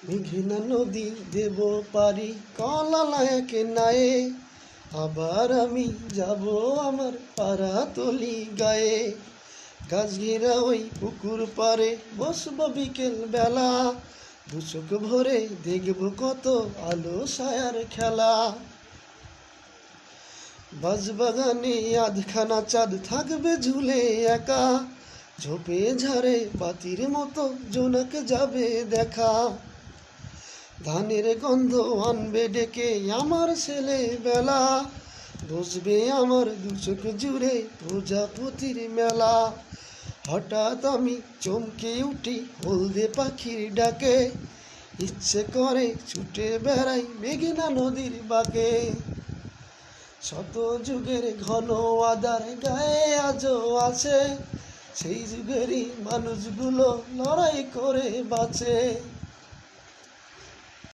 মেঘনা নদী দেব পারি কলালায়কে নায়ে, আবার আমি যাব আমার পাড়াতলি গায়ে। গাছঘেরা ওই পুকুর পারে বসবো বিকেল বেলা, দু চোখ ভরে দেখব কত আলো ছায়ার খেলা। বাজবাগানে আধখানা চাঁদ থাকবে ঝুলে একা, ঝোপে ঝাড়ে বাতির মতো জোনাক যাবে দেখা। ধানের গন্ধ আনবে ডেকে আমার ছেলে বেলা, বসবে আমার দু চোখ জুড়ে প্রজাপতির মেলা। হঠাৎ আমি চমকে উঠি হলদে পাখির ডাকে, ইচ্ছে করে ছুটে বেড়াই মেঘনা নদীর বাঁকে। শত যুগের ঘন আধার গায়ে আজও আছে, সেই যুগেরই মানুষগুলো লড়াই করে বাঁচে।